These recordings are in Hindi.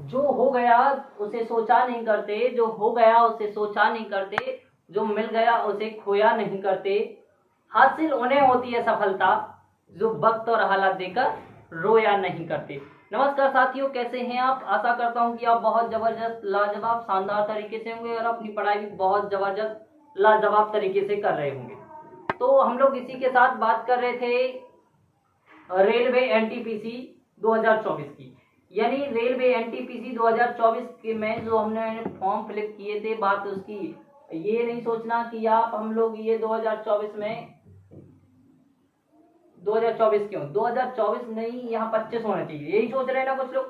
जो हो गया उसे सोचा नहीं करते, जो हो गया उसे सोचा नहीं करते, जो मिल गया उसे खोया नहीं करते, हासिल उन्हें होती है सफलता जो वक्त और हालात देकर रोया नहीं करते। नमस्कार साथियों, कैसे हैं आप? आशा करता हूं कि आप बहुत जबरदस्त लाजवाब शानदार तरीके से होंगे और अपनी पढ़ाई भी बहुत जबरदस्त लाजवाब तरीके से कर रहे होंगे। तो हम लोग इसी के साथ बात कर रहे थे रेलवे एनटीपीसी 2024 की, यानी रेलवे एनटीपीसी 2024 के में जो हमने फॉर्म फिलअप किए थे, बात उसकी ये नहीं सोचना कि आप हम लोग ये 2024 में 2024 क्यों 2024 नहीं, यहाँ 25 होना चाहिए, यही सोच रहे हैं ना कुछ लोग।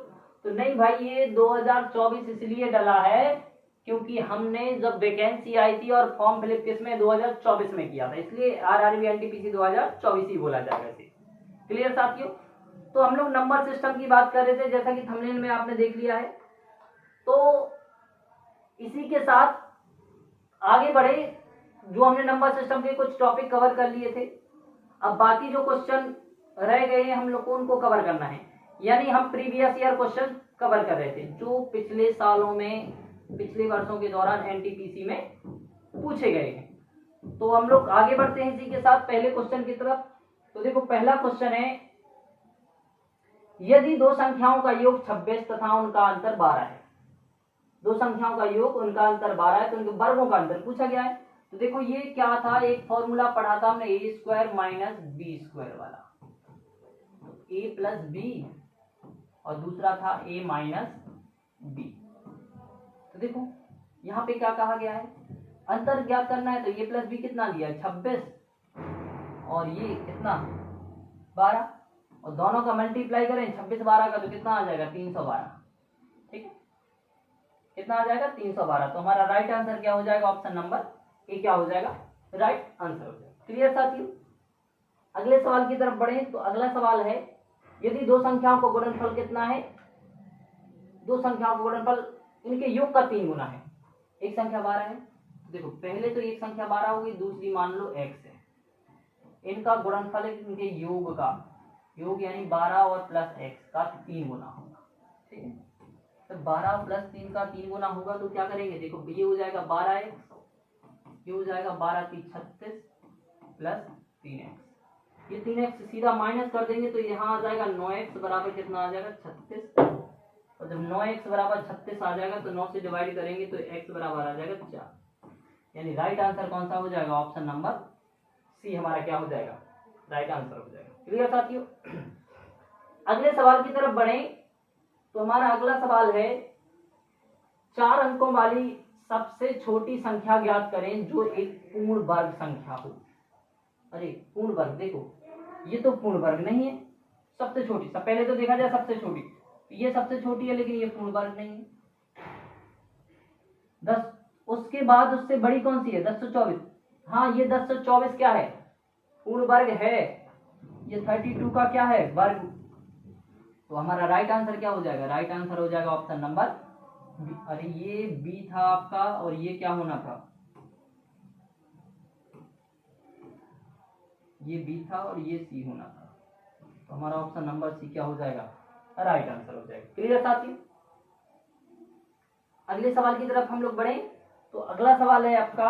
तो नहीं भाई, ये 2024 इसलिए डला है क्योंकि हमने जब वैकेंसी आई थी और फॉर्म फिलअप किसमें 2024 में किया था, इसलिए आरआरबी एनटीपीसी 2024 ही बोला जाएगा इसे। क्लियर साथियों? तो हम लोग नंबर सिस्टम की बात कर रहे थे, जैसा कि थंबनेल में आपने देख लिया है। तो इसी के साथ आगे बढ़े, जो हमने नंबर सिस्टम के कुछ टॉपिक कवर कर लिए थे, अब बाकी जो क्वेश्चन रह गए हैं हम लोग को उनको कवर करना है। यानी हम प्रीवियस ईयर क्वेश्चन कवर कर रहे थे जो पिछले सालों में, पिछले वर्षों के दौरान एनटीपीसी में पूछे गए हैं। तो हम लोग आगे बढ़ते हैं इसी के साथ पहले क्वेश्चन की तरफ। तो देखो, पहला क्वेश्चन है, यदि दो संख्याओं का योग 26 तथा उनका अंतर 12 है, दो संख्याओं का योग उनका अंतर 12 है, तो उनके वर्गों का अंतर पूछा गया है। तो देखो ये क्या था, एक फॉर्मूला पढ़ा था हमने ए स्क्वायर माइनस बी स्क्वायर वाला, ए प्लस बी और दूसरा था ए माइनस बी। तो देखो यहाँ पे क्या कहा गया है, अंतर ज्ञात करना है। तो ये प्लस बी कितना दिया है 26 और ये कितना 12, और दोनों का मल्टीप्लाई करें 26 12 का तो कितना आ जाएगा 312। ठीक है, कितना आ जाएगा 312। तो हमारा राइट आंसर क्या हो जाएगा, ऑप्शन नंबर ए क्या हो जाएगा, राइट आंसर हो जाएगा। क्लियर साथियों? अगले सवाल की तरफ बढ़े। तो अगला सवाल है, यदि दो संख्याओं को गुणनफल कितना है, दो संख्याओं को गुणनफल इनके योग का 3 गुना है। एक संख्या 12 है, देखो पहले तो एक संख्या 12 होगी, दूसरी मान लो x है, इनका गुणनफल इनके योग का, योग यानी 12 और प्लस x का 3 गुना होगा। ठीक है, तो 12 प्लस 3 का 3 गुना होगा तो क्या करेंगे, देखो ये हो जाएगा 12x, ये हो जाएगा 12 3 36 प्लस 3x, ये 3x सीधा माइनस कर देंगे तो यहाँ आ जाएगा 9x बराबर कितना आ जाएगा 36, और जब 9x बराबर 36 आ जाएगा तो 9 से डिवाइड करेंगे तो x बराबर आ जाएगा 4। यानी राइट आंसर कौन सा हो जाएगा, ऑप्शन नंबर सी हमारा क्या हो जाएगा, राइट आंसर हो जाएगा। क्लियर साथियों? अगले सवाल की तरफ बढ़े। तो हमारा अगला सवाल है, 4 अंकों वाली सबसे छोटी संख्या ज्ञात करें जो एक पूर्ण वर्ग संख्या हो। अरे पूर्ण वर्ग, देखो ये तो पूर्ण वर्ग नहीं है, सबसे छोटी, सब पहले तो देखा जाए सबसे छोटी, ये सबसे छोटी है लेकिन ये पूर्ण वर्ग नहीं है। 10, उसके बाद उससे बड़ी कौन सी है 1024, हाँ ये 1024 क्या है, पूर्ण वर्ग है। ये 32 का क्या है, वर्ग। तो हमारा राइट आंसर क्या हो जाएगा, राइट आंसर हो जाएगा ऑप्शन नंबर बी। अरे ये बी था आपका और ये क्या होना था, ये बी था और ये सी होना था, तो हमारा ऑप्शन नंबर सी क्या हो जाएगा, राइट आंसर हो जाएगा। क्लियर साथियों? अगले सवाल की तरफ हम लोग बढ़े। तो अगला सवाल है आपका,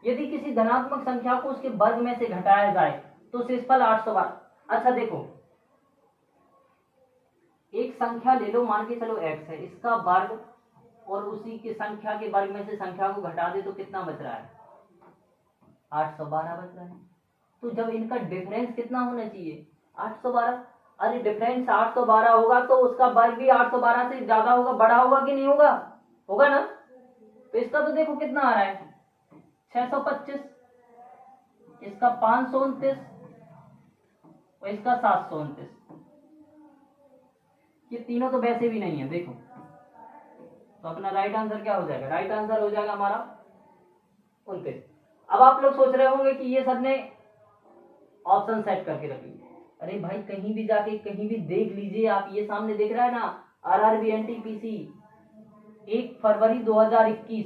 यदि किसी धनात्मक संख्या को उसके वर्ग में से घटाया जाए तो शेषफल 812। अच्छा देखो, एक संख्या ले लो, मान के चलो x है, इसका वर्ग और उसी की संख्या के वर्ग में से संख्या को घटा दे तो कितना बच रहा है, 812 बच रहा है। तो जब इनका डिफरेंस कितना होना चाहिए, 812। अरे डिफरेंस 812 होगा तो उसका वर्ग भी 812 से ज्यादा होगा, बड़ा होगा कि नहीं होगा, होगा ना। तो इसका तो देखो कितना आ रहा है 625, इसका 529 और इसका 729, ये तीनों तो वैसे भी नहीं है देखो। तो अपना राइट आंसर क्या हो जाएगा, राइट आंसर हो जाएगा हमारा 29। अब आप लोग सोच रहे होंगे कि ये सब ने ऑप्शन सेट करके रखी। अरे भाई कहीं भी जाके कहीं भी देख लीजिए आप, ये सामने दिख रहा है ना, आरआरबी एनटीपीसी 1 फरवरी 2021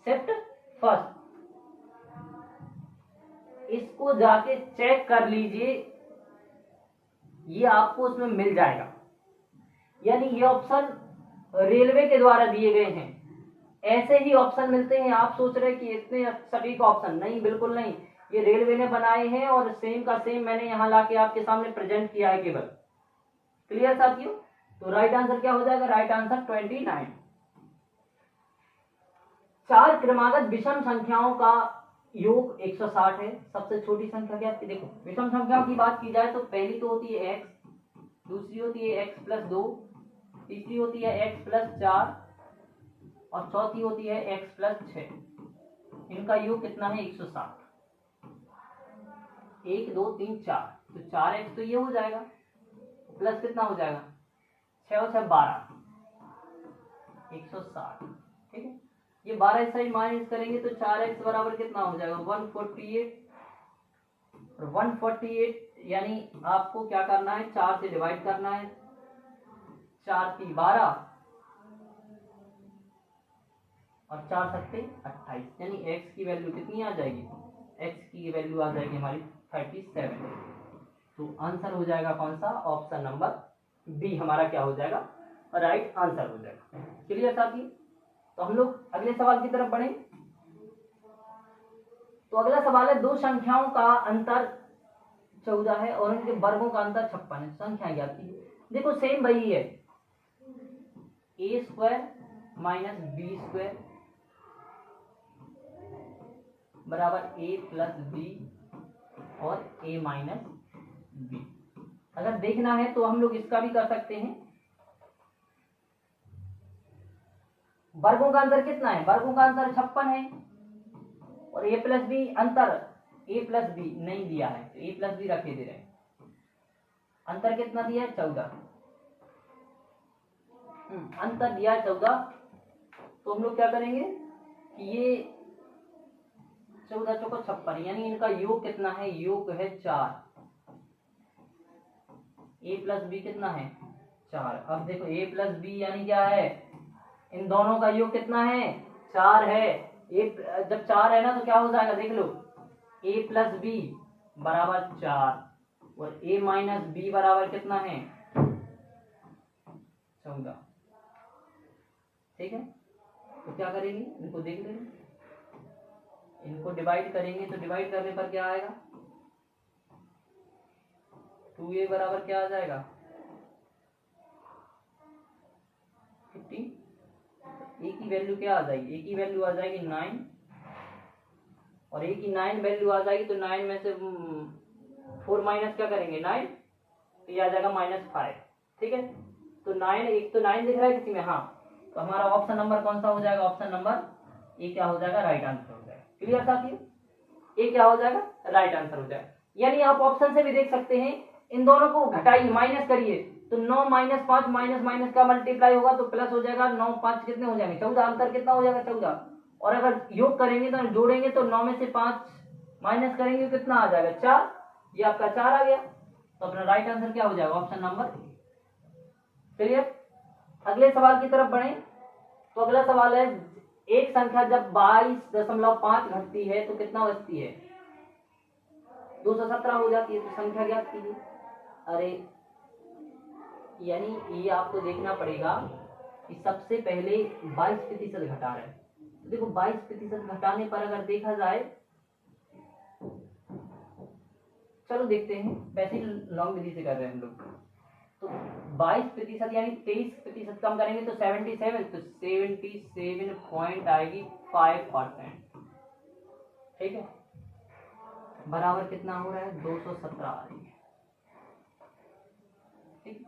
शिफ्ट फर्स्ट, इसको जाके चेक कर लीजिए, ये आपको उसमें मिल जाएगा। यानी ये ऑप्शन रेलवे के द्वारा दिए गए हैं। ऐसे ही ऑप्शन मिलते हैं। आप सोच रहे कि इतने सटीक ऑप्शन, नहीं, बिल्कुल नहीं। ये रेलवे ने बनाए हैं और सेम का सेम मैंने यहाँ लाके आपके सामने प्रेजेंट किया है केवल। क्लियर साथियों? तो राइट आंसर क्या हो जाएगा? Right answer 29। चार क्रमागत विषम संख्याओं का योग 160 है। सबसे छोटी संख्या क्या है? देखो, विषम संख्याओं की बात की जाए तो पहली तो होती है x, दूसरी होती है x+2, तीसरी होती है x+4 और चौथी होती है x+6। इनका योग कितना है? 160। 1 2 3 4, तो 4x तो ये हो जाएगा, प्लस कितना हो जाएगा? 6 और 6 12, 160। ठीक है, ये 12 इस साइड माइनस करेंगे तो 4x बराबर कितना हो जाएगा? 148। और 148 यानी आपको क्या करना है? 4 से डिवाइड करना है। 4 3 12 और 4 7 28, यानी x की वैल्यू कितनी आ जाएगी? x की वैल्यू आ जाएगी हमारी 37। तो आंसर हो जाएगा कौन सा? ऑप्शन नंबर बी हमारा क्या हो जाएगा? राइट आंसर हो जाएगा। क्लियर साथी? तो हम लोग अगले सवाल की तरफ बढ़े। तो अगला सवाल है, दो संख्याओं का अंतर 14 है और उनके वर्गों का अंतर 56 है। संख्या ज्ञात कीजिए। देखो सेम वही है, a² - b² बराबर a+b और a - b। अगर देखना है तो हम लोग इसका भी कर सकते हैं। वर्गों का अंतर कितना है? वर्गों का अंतर 56 है और a+b अंतर a+b नहीं दिया है, तो a+b रखे दे रहे हैं। अंतर कितना दिया है? 14। अंतर दिया है 14। तो हम लोग क्या करेंगे कि ये 14 चौको 56, यानी इनका योग कितना है? योग है 4। a+b कितना है? 4। अब देखो a+b यानी क्या है? इन दोनों का योग कितना है? 4 है। जब 4 है ना तो क्या हो जाएगा? देख लो, a+b बराबर 4 और a - b बराबर कितना है? 14। ठीक है, तो क्या करेंगे? इनको देख लेंगे, इनको डिवाइड करेंगे तो डिवाइड करने पर क्या आएगा? 2a बराबर क्या आ जाएगा? 15। a की वैल्यू क्या आ जाएगी? a की वैल्यू आ जाएगी 9 और a की 9 वैल्यू आ जाएगी तो 9 में से 4 माइनस क्या करेंगे? 9, तो ये आ जाएगा -5। ठीक है, तो 9, एक तो 9 दिख रहा है किसी में? हाँ, तो हमारा ऑप्शन नंबर कौन सा हो जाएगा? ऑप्शन नंबर ए क्या हो जाएगा? राइट आंसर हो जाएगा। क्लियर साथियों? ए क्या हो जाएगा? राइट आंसर हो जाएगा। यानी आप ऑप्शन से भी देख सकते हैं, इन दोनों को घटाइए, माइनस करिए तो 9 - 5 माइनस का मल्टीप्लाई होगा तो प्लस हो जाएगा। 9 5 कितने हो जाएंगे? 14। अंतर कितना हो जाएगा? 14। और अगर योग करेंगे तो जोड़ेंगे तो 9 में से 5 माइनस करेंगे तो कितना आ जाएगा? 4। ये आपका 4 आ गया, तो अपना राइट आंसर क्या हो जाएगा? Option number. क्लियर? अगले सवाल की तरफ बढ़े। तो अगला सवाल है, एक संख्या जब 22.5 घटती है तो कितना बचती है? 217 हो जाती है। तो संख्या ज्ञात कीजिए। अरे यानी ये आपको देखना पड़ेगा कि सबसे पहले 22% घटा रहे हैं। तो देखो 22% घटाने पर अगर देखा जाए, चलो देखते हैं, वैसे ही लॉन्ग विधि से कर रहे हैं हम लोग। तो 22% यानी 23% कम करेंगे तो 77, तो 77 पॉइंट आएगी 5%। ठीक है, बराबर कितना हो रहा है? 217 आ रही है। ठीक,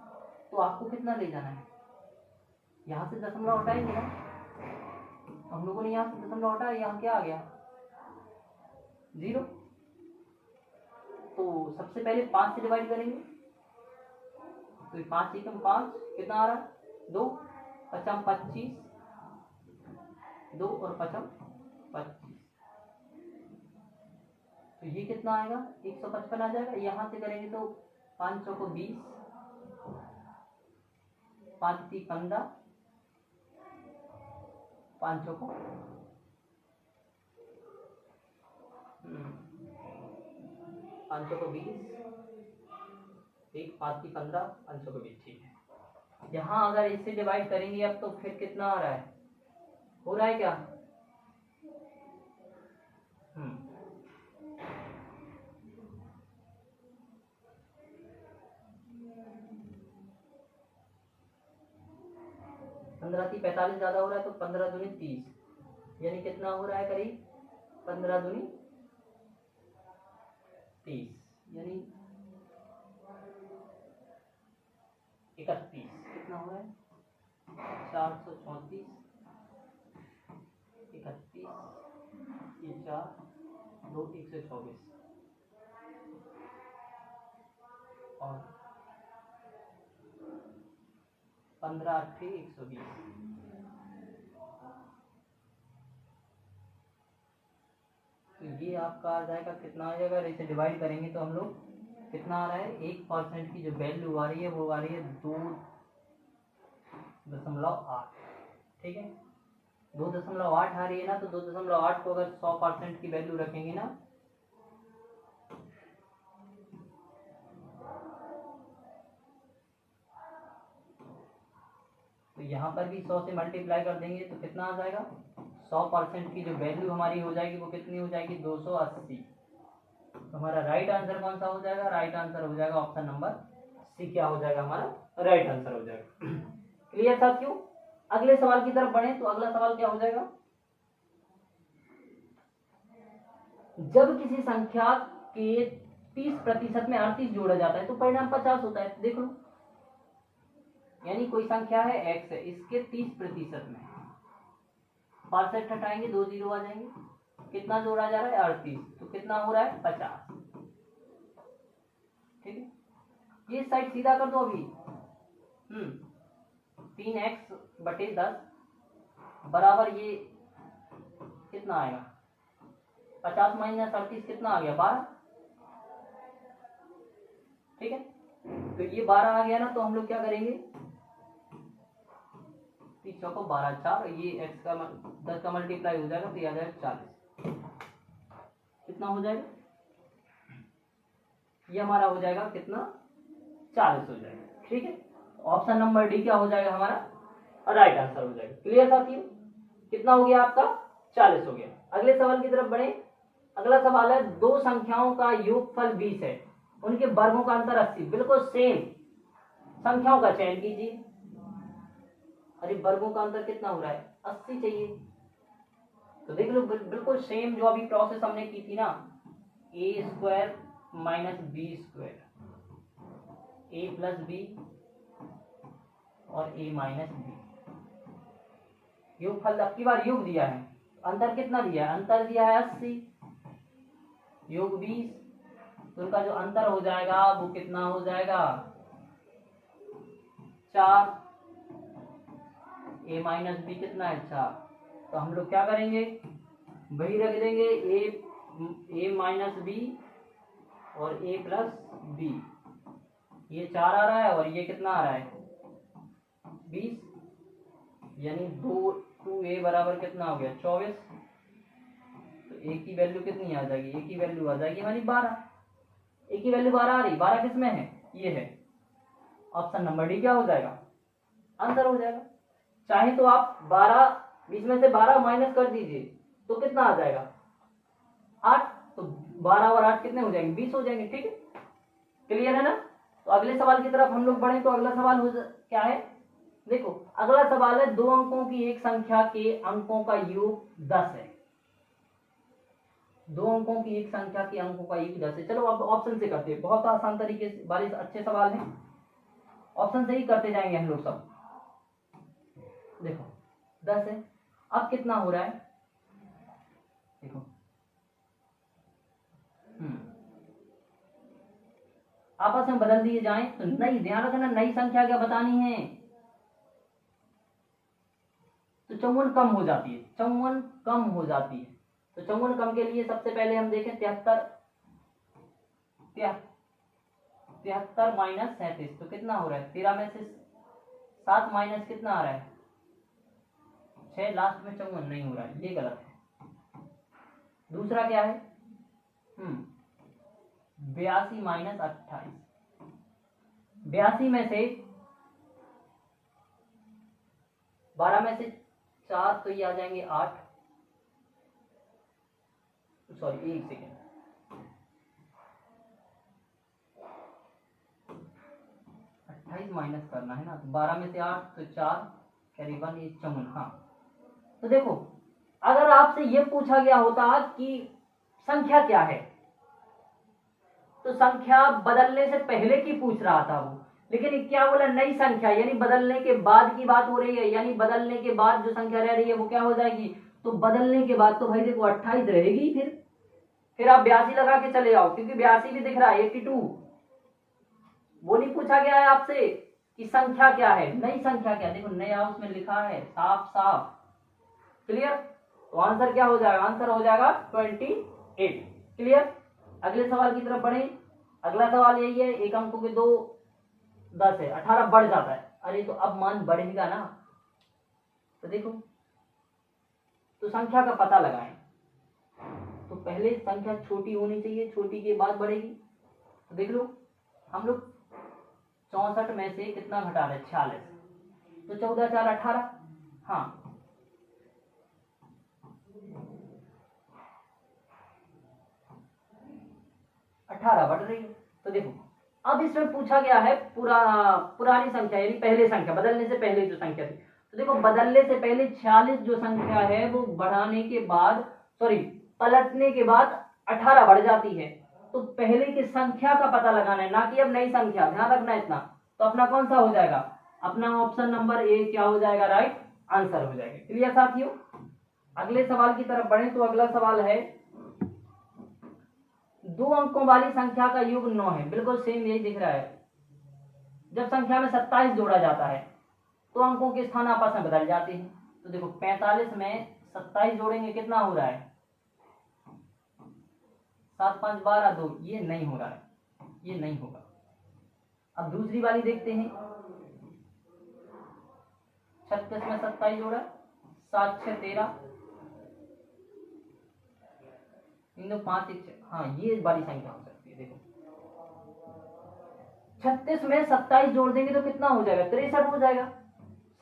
तो आपको कितना ले जाना है? यहाँ से दशमलव हटाएंगे ना, हम लोगों ने यहाँ से दशमलव हटाया, यहाँ क्या आ गया? 0। तो सबसे पहले 5 से डिवाइड करेंगे तो 5 एकम 5 कितना आ रहा है? 2 पचम 25, 2 और पचम 25, तो ये कितना आएगा? 155 आ जाएगा। यहाँ से करेंगे तो 5 चौको 20, 5 3 15, 5 चौको 5 चौको 20, 1 5 3 15, 5 चौको 20। ठीक है, यहाँ अगर इससे डिवाइड करेंगे अब तो फिर कितना आ रहा है, हो रहा है क्या? 15 थी 45 ज्यादा हो रहा है तो 15 दूनी 30, यानी कितना हो रहा है करीब 15 दूनी 30, यानी 31, कितना हो रहा है 434, 31, ये 4 2 124 और 15 8 120। तो ये आपका आ जाएगा, कितना आ जाएगा, इसे डिवाइड करेंगे तो हम लोग कितना आ रहा है, 1% की जो वैल्यू आ रही है वो आ रही है 2.8, ठीक है 2.8 आ रही है ना, तो 2.8 को अगर 100% की वैल्यू रखेंगे ना, तो यहाँ पर भी 100 से मल्टीप्लाई कर देंगे तो कितना आ जाएगा, 100% की जो वैल्यू हमारी हो जाएगी वो कितनी हो जाएगी 280। तो हमारा राइट आंसर कौन सा हो जाएगा, राइट आंसर हो जाएगा ऑप्शन नंबर सी, क्या हो जाएगा हमारा राइट आंसर हो जाएगा। क्लियर साथियों, अगले सवाल की तरफ बढ़े तो अगला सवाल क्या हो जाएगा, जब किसी संख्या के 30% में 38 जोड़ा जाता है तो परिणाम 50 होता है। देख लो, यानी कोई संख्या है x है, इसके 30% में 65 हटाएंगे 2 जीरो आ जाएंगे, कितना जोड़ा जा रहा है 38, तो कितना हो रहा है 50, ठीक है ये साइड सीधा कर दो अभी। 3x/10 बराबर ये कितना आएगा, 50 माइनस 38 कितना आ गया 12, ठीक है तो ये 12 आ गया ना, तो हम लोग क्या करेंगे, 30 को 12 4, ये x का 10 का मल्टीप्लाई हो जाएगा तो ये आ जाएगा 40, कितना हो जाएगा, ये हमारा हो जाएगा कितना 40 हो जाएगा, ठीक है ऑप्शन नंबर डी क्या हो जाएगा हमारा राइट आंसर हो जाएगा। क्लियर साथियों, कितना हो गया आपका 40 हो गया। अगले सवाल की तरफ बढ़े। अगला सवाल है, दो संख्याओं का योगफल 20 है, उनके वर्गों का अंतर 80, बिल्कुल सेम संख्याओं का चयन कीजिए। अरे वर्गों का अंतर कितना हो रहा है 80 चाहिए, तो देख लो बिल्कुल सेम जो अभी प्रोसेस हमने की थी ना, a² minus b², a plus B और a माइनस बी, योगफल अब की बार योग दिया है, अंतर कितना दिया है, अंतर दिया है 80, योग 20, तो उनका जो अंतर हो जाएगा वो कितना हो जाएगा 4, a माइनस बी कितना है 4, तो हम लोग क्या करेंगे वही रख देंगे, a माइनस बी और a प्लस बी, ये 4 आ रहा है और ये कितना आ रहा है 20, यानी 2a बराबर कितना हो गया 24, तो a की वैल्यू कितनी आ जाएगी, a की वैल्यू आ जाएगी हमारी 12, a की वैल्यू 12 आ रही, 12 किस में है, ये है, ऑप्शन नंबर डी क्या हो जाएगा आंसर हो जाएगा। चाहे तो आप 20 में से 12 माइनस कर दीजिए तो कितना आ जाएगा 8, तो 12 और 8 कितने हो जाएंगे 20 हो जाएंगे, ठीक है क्लियर है ना। तो अगले सवाल की तरफ हम लोग बढ़े, तो अगला सवाल क्या है, देखो अगला सवाल है, दो अंकों की एक संख्या के अंकों का योग 10 है, दो अंकों की एक संख्या के अंकों का योग 10 है। चलो अब ऑप्शन से करते हैं, बहुत आसान तरीके से, बारिश अच्छे सवाल हैं, ऑप्शन से ही करते जाएंगे हम लोग सब। देखो 10 है, अब कितना हो रहा है, देखो आपस में बदल दिए जाएं तो नई, ध्यान रखना नई संख्या क्या बतानी है, तो 54 कम हो जाती है, 54 कम हो जाती है, तो 54 कम के लिए सबसे पहले हम देखें 73 माइनस 37, तो कितना हो रहा है 13 में से 7 माइनस कितना आ रहा है 6, लास्ट में 54 नहीं हो रहा है, ये गलत है। दूसरा क्या है 82 माइनस 28, 82 में से 12 में से 4 तो ये आ जाएंगे 8, सॉरी एक सेकेंड, 28 माइनस करना है ना, तो 12 में से 8 तो 4 कैरी 1, ये 54। हाँ, तो देखो अगर आपसे ये पूछा गया होता कि संख्या क्या है, तो संख्या बदलने से पहले की पूछ रहा था वो, लेकिन क्या बोला, नई संख्या, यानी बदलने के बाद की बात हो रही है, यानी बदलने के बाद जो संख्या रह रही है वो क्या हो जाएगी, तो बदलने के बाद तो भाई देखो 28 रहेगी, फिर आप 82 लगा के चले आओ, क्योंकि 82 भी दिख रहा है, 82। वो नहीं पूछा गया है आपसे कि संख्या क्या है, नई संख्या क्या, देखो नया उसमें लिखा है साफ साफ, क्लियर। तो आंसर क्या हो जाएगा, आंसर हो जाएगा 28, क्लियर। अगले सवाल की तरफ बढ़े। अगला सवाल यही है, एक अंकों के 2 10 है, 18 बढ़ जाता है, अरे तो अब मान बढ़ेगा ना, तो देखो, तो संख्या का पता लगाएं, तो पहले संख्या छोटी होनी चाहिए, छोटी के बाद बढ़ेगी। तो देख लो, हम लोग 64 में से कितना घटा रहे, 46, तो 14 4 18, हाँ 18 बढ़ रही है। तो देखो अब इसमें पूछा गया है पुरानी संख्या, यानी पहले संख्या, बदलने से पहले जो संख्या थी, तो देखो बदलने से पहले 46 जो संख्या है वो बढ़ाने के बाद, सॉरी पलटने के बाद 18 बढ़ जाती है, तो पहले की संख्या का पता लगाना है, ना कि अब नई संख्या, ध्यान रखना इतना। तो अपना कौन सा हो जाएगा, अपना ऑप्शन नंबर ए क्या हो जाएगा, राइट आंसर हो जाएगा, क्लियर साथियों। अगले सवाल की तरफ बढ़े, तो अगला सवाल है, 2 अंकों वाली संख्या का योग 9 है, बिल्कुल सेम यही दिख रहा है। जब संख्या में 27 जोड़ा जाता है तो अंकों के स्थान आपस में बदल जाते हैं। तो देखो 45 में 27 जोड़ेंगे कितना हो रहा है, 7 5 12 2, ये नहीं हो रहा है, ये नहीं होगा। अब दूसरी वाली देखते हैं, 36 में 27 जोड़ा, 7 6 13, 5 1 6, हाँ ये बड़ी संख्या हो सकती है। देखो 36 में 27 जोड़ देंगे तो कितना हो जाएगा, 63 हो जाएगा,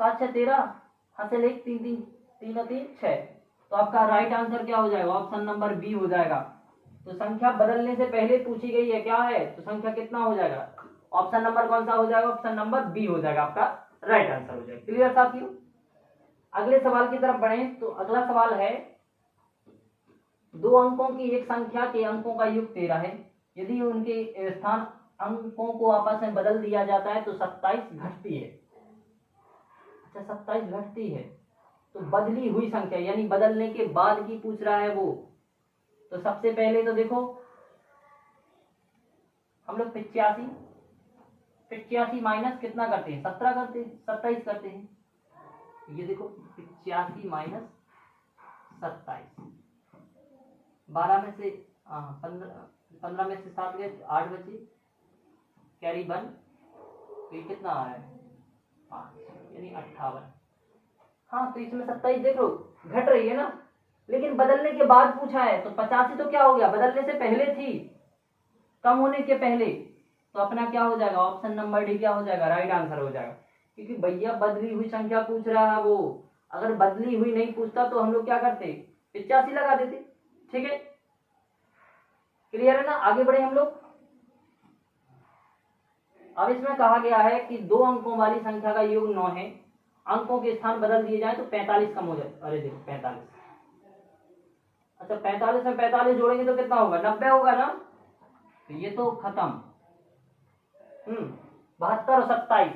7 6 13, हासिल 1 3 3 3 और 3 6, तो आपका राइट आंसर क्या हो जाएगा, ऑप्शन नंबर बी हो जाएगा। तो संख्या बदलने से पहले पूछी गई है क्या है, तो संख्या कितना हो जाएगा, ऑप्शन नंबर कौन सा हो जाएगा, ऑप्शन नंबर बी हो जाएगा, आपका राइट आंसर हो जाएगा, क्लियर साथियों। अगले सवाल की तरफ बढ़े, तो अगला सवाल है, 2 अंकों की एक संख्या के अंकों का योग 13 है, यदि उनके स्थान अंकों को आपस में बदल दिया जाता है तो 27 घटती है। अच्छा 27 घटती है, तो बदली हुई संख्या, यानी बदलने के बाद की पूछ रहा है वो। तो सबसे पहले तो देखो हम लोग 85 माइनस कितना करते हैं, 17 करते हैं, 27 करते हैं। ये देखो 85 माइनस 27, 12 में से 15 में से 7 गए, 8 बचे, कैरी 1, तो ये कितना आ रहा है 5, यानी 58। हाँ तो इसमें 27 देखो घट रही है ना, लेकिन बदलने के बाद पूछा है, तो 85 तो क्या हो गया, बदलने से पहले थी, कम होने के पहले, तो अपना क्या हो जाएगा, ऑप्शन नंबर डी क्या हो जाएगा, राइट आंसर हो जाएगा। क्योंकि भैया बदली हुई संख्या पूछ रहा है वो, अगर बदली हुई नहीं पूछता तो हम लोग क्या करते, 85 लगा देते, ठीक है, क्लियर है ना। आगे बढ़े हम लोग। अब इसमें कहा गया है कि 2 अंकों वाली संख्या का योग 9 है, अंकों के स्थान बदल दिए जाए तो 45 कम हो जाए। अरे देखो 45, अच्छा 45 में 45 जोड़ेंगे तो कितना होगा, 90 होगा ना, तो ये तो खत्म। 72 और 27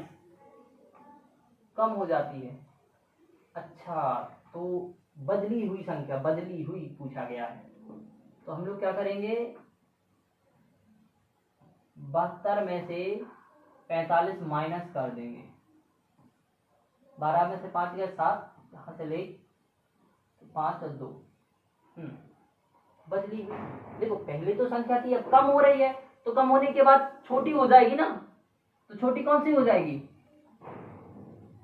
कम हो जाती है। अच्छा तो बदली हुई संख्या, बदली हुई पूछा गया है, तो हम लोग क्या करेंगे, 72 में से 45 माइनस कर देंगे, 12 में से 5 गया 7, यहाँ से ले 5 और 2, बदली हुई। देखो पहले तो संख्या थी, अब कम हो रही है, तो कम होने के बाद छोटी हो जाएगी ना, तो छोटी कौन सी हो जाएगी,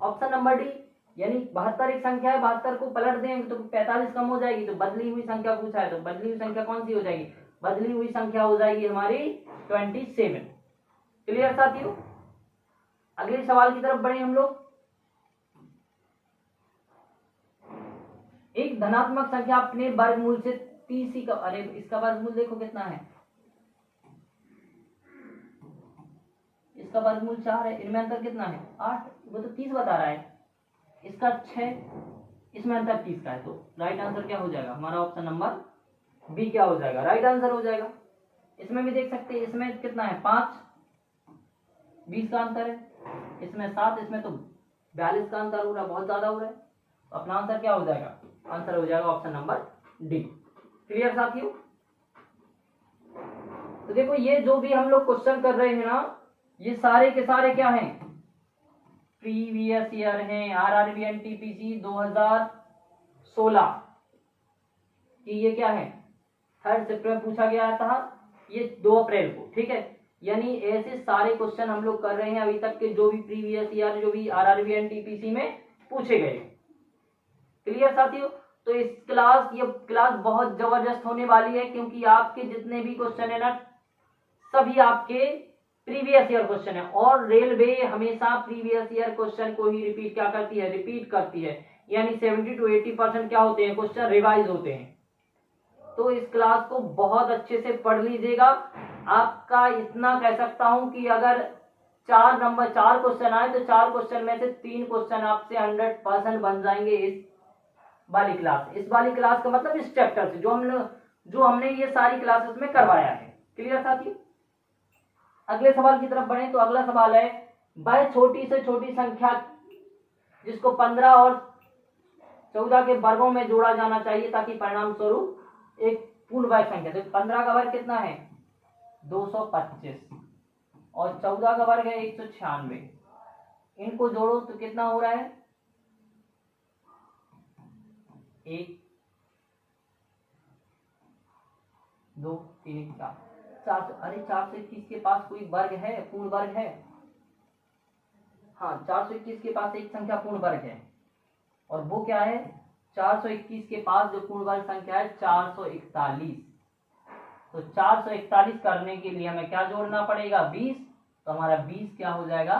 ऑप्शन नंबर डी, यानी 72 एक संख्या है, 72 को पलट देंगे तो 45 कम हो जाएगी, तो बदली हुई संख्या पूछा है, तो बदली हुई संख्या कौन सी हो जाएगी, बदली हुई संख्या हो जाएगी हमारी 27, क्लियर साथियों। अगले सवाल की तरफ बढ़े हम लोग। एक धनात्मक संख्या अपने वर्गमूल से 30 ही का, अरे इसका वर्गमूल देखो कितना है, इसका वर्गमूल 4 है, इनमें अंतर कितना है 8, वो तो 30 बता रहा है, इसका 6, इसमें अंतर 30 का है। तो राइट आंसर क्या हो जाएगा हमारा, ऑप्शन नंबर बी क्या हो जाएगा, राइट आंसर हो जाएगा। इसमें भी देख सकते हैं, इसमें कितना है 5, 20 का अंतर है, इसमें 7, इसमें तो 42 का अंतर हो रहा है, बहुत ज्यादा हो रहा है। तो अपना आंसर क्या हो जाएगा, आंसर हो जाएगा ऑप्शन नंबर डी। क्लियर साथियों। तो देखो ये जो भी हम लोग क्वेश्चन कर रहे हैं ना, ये सारे के सारे क्या हैं, प्रीवियस ईयर हैं, आरआरबी एनटीपीसी 2016 कि ये क्या है, 3 शिफ्ट में पूछा गया था, ये 2 अप्रैल को, ठीक है। यानी ऐसे सारे क्वेश्चन हम लोग कर रहे हैं अभी तक के, जो भी प्रीवियस ईयर जो भी आरआरबी एनटीपीसी में पूछे गए। क्लियर साथियों। तो इस ये क्लास बहुत जबरदस्त होने वाली है, क्योंकि आपके जितने भी क्वेश्चन है ना, सभी आपके प्रीवियस ईयर क्वेश्चन है। और रेलवे हमेशा प्रीवियस ईयर क्वेश्चन को ही रिपीट क्या करती है, रिपीट करती है। यानी 70 to 80% क्या होते हैं, क्वेश्चन रिवाइज होते हैं। तो इस क्लास को बहुत अच्छे से पढ़ लीजिएगा। आपका इतना कह सकता हूं कि अगर 4 क्वेश्चन आए तो 4 क्वेश्चन में से 3 क्वेश्चन आपसे 100% बन जाएंगे इस वाली क्लास का मतलब इस चैप्टर से, जो हमने ये सारी क्लासेस में करवाया है। क्लियर साथियों। अगले सवाल की तरफ बढ़े तो अगला सवाल है, वह छोटी से छोटी संख्या जिसको 15 और 14 के वर्गों में जोड़ा जाना चाहिए ताकि परिणाम स्वरूप एक पूर्ण वर्ग संख्या। तो 15 का वर्ग कितना है 225 और 14 का वर्ग है 196। इनको जोड़ो तो कितना हो रहा है 1 2 3 4। अरे 421 के पास कोई वर्ग है, पूर्ण वर्ग है। हाँ 421 के पास एक संख्या पूर्ण वर्ग है, और वो क्या है 421 के पास जो पूर्ण वर्ग संख्या है 441। तो 441 करने के लिए हमें क्या जोड़ना पड़ेगा 20। तो हमारा 20 क्या हो जाएगा,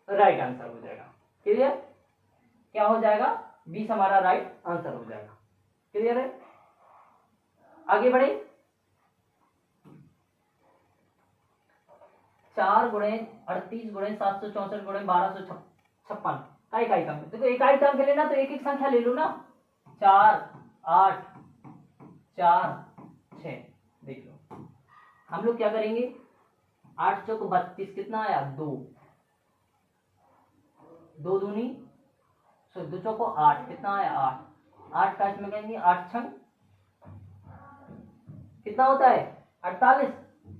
राइट आंसर हो जाएगा। क्लियर, क्या हो जाएगा 20 हमारा राइट आंसर हो जाएगा। क्लियर है। आगे बढ़े, 4 गुणे 38 गुणे 764 गुणे 1256 का इकाई काम। देखो इकाई काम के लेना तो एक एक संख्या ले लो ना, 4 8 4 6। देख लो हम लोग क्या करेंगे, 8 चौक 32 कितना आया 2 2 दूनी 2 चौको 8 कितना आया 8 8 का इसमें कहेंगे 8 छंग कितना होता है 48।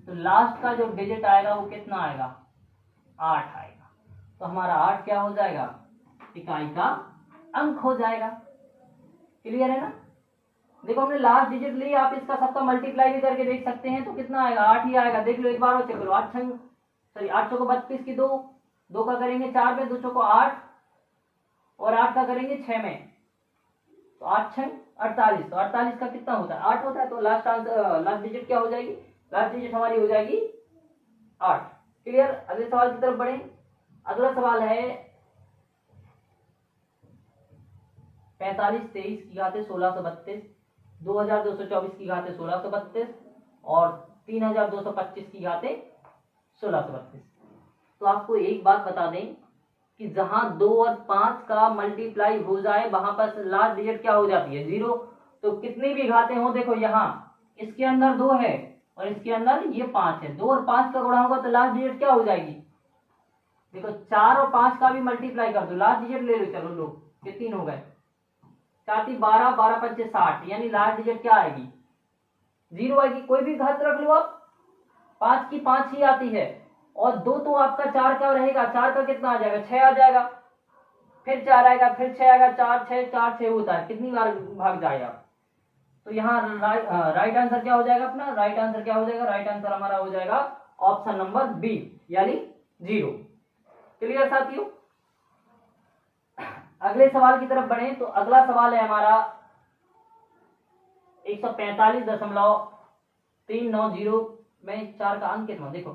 तो लास्ट का जो डिजिट आएगा वो कितना आएगा 8 आएगा। तो हमारा 8 क्या हो जाएगा इकाई का अंक हो जाएगा। क्लियर है ना। देखो हमने लास्ट डिजिट ली, आप इसका सबका मल्टीप्लाई भी करके देख सकते हैं तो कितना आएगा 8 ही आएगा। देख लो एक बार और चेक करो, 8 चौको 32 की 2 का करेंगे 4 में, 2 चौको 8 और 8 का करेंगे 6 में, तो 8 छंग 48। तो 48 का कितना होता है 8 होता है। तो लास्ट डिजिट क्या हो जाएगी, लास्ट डिजिट हमारी हो जाएगी 8। क्लियर। अगले सवाल की तरफ बढ़े। अगला सवाल है 45 23 की घाते 1632, 2224 की घाते 1632 और 3225 की घाते 1632। तो आपको एक बात बता दें कि जहां 2 और 5 का मल्टीप्लाई हो जाए वहां पर लास्ट डिजिट क्या हो जाती है 0। तो कितनी भी घातें हो, देखो यहाँ इसके अंदर 2 है और इसके अंदर ये 5 है, 2 और 5 का गुणा होगा तो लास्ट डिजिट क्या हो जाएगी। देखो 4 और 5 का भी मल्टीप्लाई कर दो, लास्ट डिजिट ले लो। चलो लो ये 3 हो गए, 4 12 12 5 60, यानी लास्ट डिजिट क्या आएगी 0 आएगी। कोई भी घात रख लो आप, 5 की 5 ही आती है और 2 तो आपका 4 का रहेगा, 4 का कितना आ जाएगा 6 आ जाएगा, फिर 4 आएगा, फिर 6 आएगा, 4 6 4 6 होता है, कितनी बार भाग जाएगा। तो यहाँ राइट आंसर क्या हो जाएगा अपना, राइट आंसर क्या हो जाएगा, राइट आंसर हमारा हो जाएगा ऑप्शन नंबर बी यानी 0। क्लियर साथियों। अगले सवाल की तरफ बढ़े तो अगला सवाल है हमारा 145.390 में 4 का अंक कितना। देखो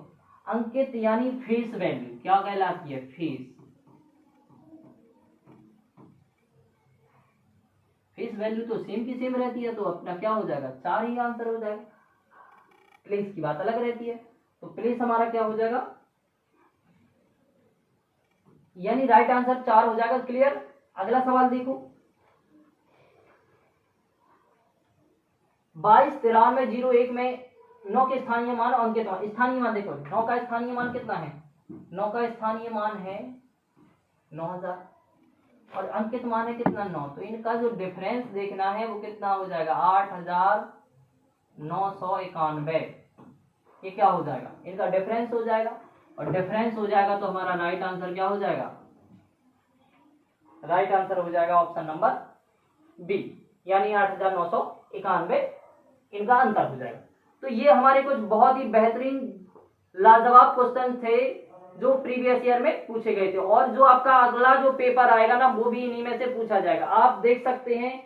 अंकित यानी फेस वैल्यू क्या कहलाती है, फेस। फेस वैल्यू तो सेम की सेम रहती है, तो अपना क्या हो जाएगा, 4 ही आंसर हो जाएगा। प्लेस की बात अलग रहती है, तो प्लेस हमारा क्या हो जाएगा, यानी राइट आंसर 4 हो जाएगा। क्लियर। अगला सवाल देखो, 229301 में 9 के स्थानीय मान और अंकित मान। स्थानीय मान देखो, 9 का स्थानीय मान कितना है, 9 का स्थानीय मान है 9000 और अंकित मान है कितना, 9। तो इनका जो डिफरेंस देखना है वो कितना हो जाएगा, 8991। ये क्या हो जाएगा, इनका डिफरेंस हो जाएगा, और डिफरेंस हो जाएगा तो हमारा राइट आंसर क्या हो जाएगा, राइट आंसर हो जाएगा ऑप्शन नंबर बी, यानी 8991 इनका अंतर हो जाएगा। तो ये हमारे कुछ बहुत ही बेहतरीन लाजवाब क्वेश्चन थे जो प्रीवियस ईयर में पूछे गए थे, और जो आपका अगला जो पेपर आएगा ना वो भी इन्हीं में से पूछा जाएगा। आप देख सकते हैं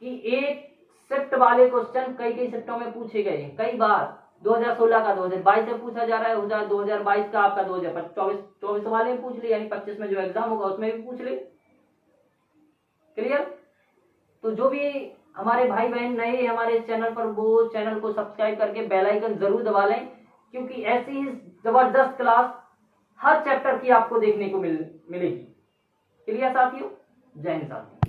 कि एक शिफ्ट वाले क्वेश्चन कई शिफ्टों में पूछे गए हैं, कई बार 2016 का 2022 में पूछा जा रहा है, 2022 का आपका 2024 वाले में पूछ ले, यानी 25 में जो एग्जाम होगा उसमें भी पूछ ले। क्लियर। तो जो भी हमारे भाई बहन नए हमारे चैनल पर, वो चैनल को सब्सक्राइब करके बेल आइकन जरूर दबा लें, क्योंकि ऐसी ही जबरदस्त क्लास हर चैप्टर की आपको देखने को मिलेगी। क्लियर साथियों, जय हिंद साथियों।